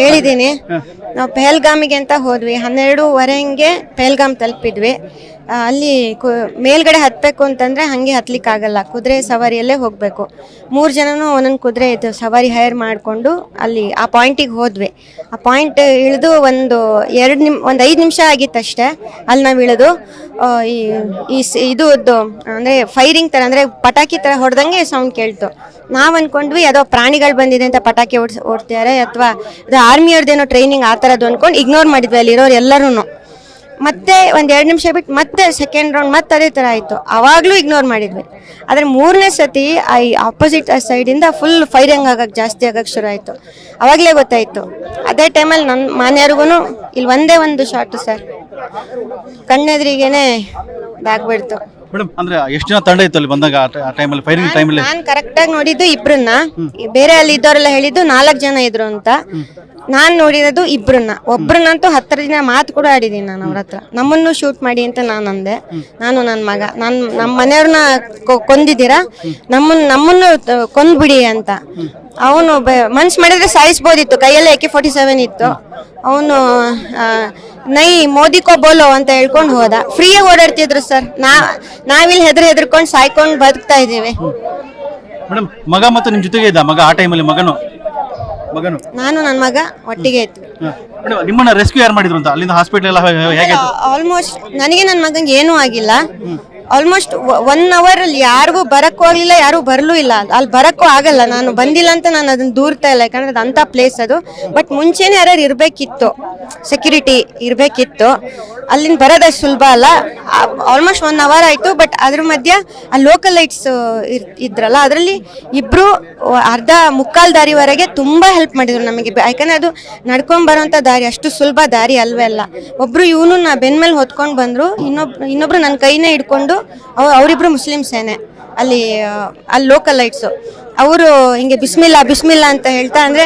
ಹೇಳಿದ್ದೀನಿ. ನಾವು ಪೆಹಲ್ಗಾಮಿಗೆ ಅಂತ ಹೋದ್ವಿ, 12:15 ಪೆಹಲ್ಗಾಮ್ ತಲುಪಿದ್ವಿ. ಅಲ್ಲಿ ಮೇಲ್ಗಡೆ ಹತ್ತಬೇಕು ಅಂತಂದರೆ ಹಾಗೆ ಹತ್ಲಿಕ್ಕೆ ಆಗಲ್ಲ, ಕುದುರೆ ಸವಾರಿಯಲ್ಲೇ ಹೋಗಬೇಕು. 3 ಜನನೂ ಒಂದೊಂದು ಕುದುರೆ ಇದು ಸವಾರಿ ಹೈರ್ ಮಾಡಿಕೊಂಡು ಅಲ್ಲಿ ಆ ಪಾಯಿಂಟಿಗೆ ಹೋದ್ವಿ. ಆ ಪಾಯಿಂಟ್ ಇಳಿದು ಒಂದು 5 ನಿಮಿಷ ಆಗಿತ್ತಷ್ಟೇ. ಅಲ್ಲಿ ನಾವು ಇಳಿದು ಇದು ಅಂದರೆ ಫೈರಿಂಗ್ ಥರ, ಅಂದರೆ ಪಟಾಕಿ ಥರ ಹೊಡೆದಂಗೆ ಸೌಂಡ್ ಕೇಳ್ತು. ನಾವು ಅಂದ್ಕೊಂಡ್ವಿ ಯಾವುದೋ ಪ್ರಾಣಿಗಳು ಬಂದಿದೆ ಅಂತ ಪಟಾಕಿ ಓಡ್ತಿದ್ದಾರೆ, ಅಥವಾ ಅದು ಆರ್ಮಿಯವ್ರದ್ದೇನೋ ಟ್ರೈನಿಂಗ್ ಆ ಥರದ್ದು ಅಂದ್ಕೊಂಡು ಇಗ್ನೋರ್ ಮಾಡಿದ್ವಿ ಅಲ್ಲಿರೋರು ಎಲ್ಲರೂ. ಮತ್ತೆ ಒಂದು 2 ನಿಮಿಷ ಬಿಟ್ಟು ಮತ್ತೆ ಸೆಕೆಂಡ್ ರೌಂಡ್ ಮತ್ತೆ ಅದೇ ಥರ ಆಯಿತು. ಆವಾಗಲೂ ಇಗ್ನೋರ್ ಮಾಡಿದ್ವಿ. ಆದರೆ 3ನೇ ಸತಿ ಆಪೋಸಿಟ್ ಸೈಡಿಂದ ಫುಲ್ ಫೈರಿಂಗ್ ಜಾಸ್ತಿ ಆಗಕ್ಕೆ ಶುರು ಆಯಿತು. ಆವಾಗಲೇ ಗೊತ್ತಾಯಿತು. ಅದೇ ಟೈಮಲ್ಲಿ ನನ್ನ ಮಾನ್ಯರಿಗೂ ಇಲ್ಲಿ ಒಂದು ಶಾಟು ಸರ್, ಕಣ್ಣೆದ್ರಿಗೇನೆ ಇದಾಗ್ಬಿಡ್ತು. ಮೇಡಮ್, ಅಂದ್ರೆ ಎಷ್ಟು ಜನ ತಂಡ ಇತ್ತು ಅಲ್ಲಿ ಬಂದಾಗ ಆ ಟೈಮಲ್ಲಿ, ಫೈರಿಂಗ್ ಟೈಮಲ್ಲಿ? ನಾನು ಕರೆಕ್ಟಾಗಿ ನೋಡಿದ್ದು 2ರನ್ನ, ಬೇರೆ ಅಲ್ಲಿ ಇದ್ದವರೆಲ್ಲ ಹೇಳಿದ್ದು 4 ಜನ ಇದ್ರು ಅಂತ. ನಾನು ನೋಡಿರೋದು 2ರನ್ನ. ಒಬ್ರನ್ನಂತೂ 10 ದಿನ ಮಾತು ಕೂಡ ಆಡಿದ್ದೀನಿ ನಾನು ಅವ್ರ ಹತ್ರ. ನಮ್ಮನ್ನು ಶೂಟ್ ಮಾಡಿ ಅಂತ ನಾನು ಅಂದೆ. ನಾನು ನನ್ನ ಮಗ, ನಮ್ಮ ಮನೆಯವ್ರನ್ನ ಕೊಂದಿದ್ದೀರಾ, ನಮ್ಮನ್ನು ಕೊಂದ್ಬಿಡಿ ಅಂತ. ಅವನು ಮನ್ಸು ಮಾಡಿದ್ರೆ ಸಾಯಿಸ್ಬೋದಿತ್ತು, ಕೈಯಲ್ಲೇ AK-47 ಇತ್ತು. ಅವನು ನೈ ಮೋದಿ ಕೋ ಬೋಲೋ ಅಂತ ಹೇಳ್ಕೊಂಡು ಹೋದ. ಫ್ರೀಯಾಗಿ ಓಡಾಡ್ತಿದ್ರು ಸರ್. ನಾವಿಲ್ಲಿ ಹೆದರ್ಕೊಂಡು ಸಾಯ್ಕೊಂಡು ಬದುಕ್ತಾ ಇದ್ದೀವಿ. ಮೇಡಮ್, ಮಗ ಮತ್ತು ನಿಮ್ಮ ಜೊತೆಗೆ ಇದ್ದ ಮಗ ಆ ಟೈಮಲ್ಲಿ? ಮಗನು ನಾನು ನನ್ನ ಮಗ ಒಟ್ಟಿಗೆ ಇತ್ತು. ನಿಮ್ಮನ್ನ ರೆಸ್ಕ್ಯೂ ಯಾರು ಮಾಡಿದ್ರು ಅಂತ? ಅಲ್ಲಿಂದ ಹಾಸ್ಪಿಟಲ್ ಎಲ್ಲ ಹೇಗೆ? ಆಲ್ಮೋಸ್ಟ್ ನನಗೆ ನನ್ನ ಮಗಂಗೆ ಏನೂ ಆಗಿಲ್ಲ. ಆಲ್ಮೋಸ್ಟ್ 1 ಅವರ್ ಅಲ್ಲಿ ಯಾರಿಗೂ ಬರಕ್ಕೂ ಆಗಲಿಲ್ಲ, ಯಾರು ಬರಲೂ ಇಲ್ಲ. ಅಲ್ಲಿ ಬರಕ್ಕೂ ಆಗಲ್ಲ. ನಾನು ಬಂದಿಲ್ಲ ಅಂತ ನಾನು ಅದನ್ನ ದೂರ್ತಾ ಇಲ್ಲ, ಯಾಕಂದ್ರೆ ಅದು ಅಂಥ ಪ್ಲೇಸ್ ಅದು. ಬಟ್ ಮುಂಚೆನೇ ಯಾರು ಇರಬೇಕಿತ್ತು, ಸೆಕ್ಯೂರಿಟಿ ಇರಬೇಕಿತ್ತು. ಅಲ್ಲಿಂದ ಬರೋದಷ್ಟು ಸುಲಭ ಅಲ್ಲ. ಆಲ್ಮೋಸ್ಟ್ 1 ಅವರ್ ಆಯಿತು. ಬಟ್ ಅದ್ರ ಮಧ್ಯ ಆ ಲೋಕಲ್ ಲೈಟ್ಸ್ ಇದ್ರಲ್ಲ, ಅದರಲ್ಲಿ ಇಬ್ಬರು ಮುಕ್ಕಾಲು ದಾರಿವರೆಗೆ ತುಂಬ ಹೆಲ್ಪ್ ಮಾಡಿದ್ರು ನಮಗೆ. ಯಾಕಂದರೆ ಅದು ನಡ್ಕೊಂಡು ಬರೋಂಥ ದಾರಿ ಅಷ್ಟು ಸುಲಭ ದಾರಿ ಅಲ್ವೇ ಅಲ್ಲ. ಒಬ್ಬರು ಇವನು ಬೆನ್ನ ಮೇಲೆ ಹೊತ್ಕೊಂಡು ಬಂದರು, ಇನ್ನೊಬ್ರು ನನ್ನ ಕೈನೇ ಹಿಡ್ಕೊಂಡು. ಅವರಿಬ್ರು ಮುಸ್ಲಿಮ್ಸೇನೆ ಅಲ್ಲಿ ಲೋಕಲ್ ಲೈಟ್ಸು. ಅವರು ಹಿಂಗೆ ಬಿಸ್ಮಿಲ್ಲಾ ಅಂತ ಹೇಳ್ತಾ, ಅಂದರೆ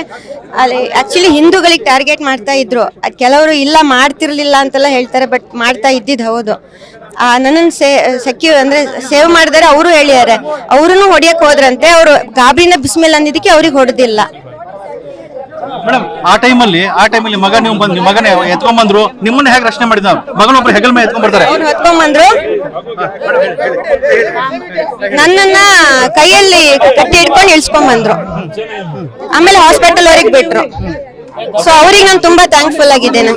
ಅಲ್ಲಿ ಆ್ಯಕ್ಚುಲಿ ಹಿಂದೂಗಳಿಗೆ ಟಾರ್ಗೆಟ್ ಮಾಡ್ತಾ ಇದ್ರು. ಕೆಲವರು ಇಲ್ಲ ಮಾಡ್ತಿರ್ಲಿಲ್ಲ ಅಂತೆಲ್ಲ ಹೇಳ್ತಾರೆ, ಬಟ್ ಮಾಡ್ತಾ ಇದ್ದಿದ್ದು ಹೌದು. ನನ್ನನ್ನು ಅಂದರೆ ಸೇವ್ ಮಾಡಿದರೆ ಅವರು ಹೇಳಿದ್ದಾರೆ. ಅವ್ರೂ ಹೊಡಿಯಕ್ಕೆ ಹೋದ್ರಂತೆ. ಅವರು ಗಾಬರಿನ ಬಿಸ್ಮಿಲ್ಲಾ ಅಂದಿದ್ದಕ್ಕೆ ಅವ್ರಿಗೆ ಹೊಡೆದಿಲ್ಲ. ಮೇಡಮ್, ಆ ಟೈಮಲ್ಲಿ ಮಗ ನೀವು ಮಗನ ಎತ್ಕೊಂಡ್ಬಂದ್ರು, ನಿಮ್ಮನ್ನ ಹೇಗೆ ರಕ್ಷಣೆ ಮಾಡಿದ? ಮಗನೊಬ್ರು ಹೆಗಲ್ ಮೇಲೆ ಎತ್ಕೊಂಡ್ಬರ್ತಾರೆ, ಅವ್ರು ಎತ್ಕೊಂಡ್ಬಂದ್ರು, ನನ್ನನ್ನ ಕೈಯಲ್ಲಿ ಕಟ್ಟಿ ಹಿಡ್ಕೊಂಡು ಇಳಿಸ್ಕೊಂಡ್ಬಂದ್ರು. ಆಮೇಲೆ ಹಾಸ್ಪಿಟಲ್ ಅವ್ರಿಗೆ ಬಿಟ್ರು. ಸೊ ಅವ್ರಿಗೆ ನಾನು ತುಂಬಾ ಥ್ಯಾಂಕ್ಫುಲ್ ಆಗಿದ್ದೇನೆ.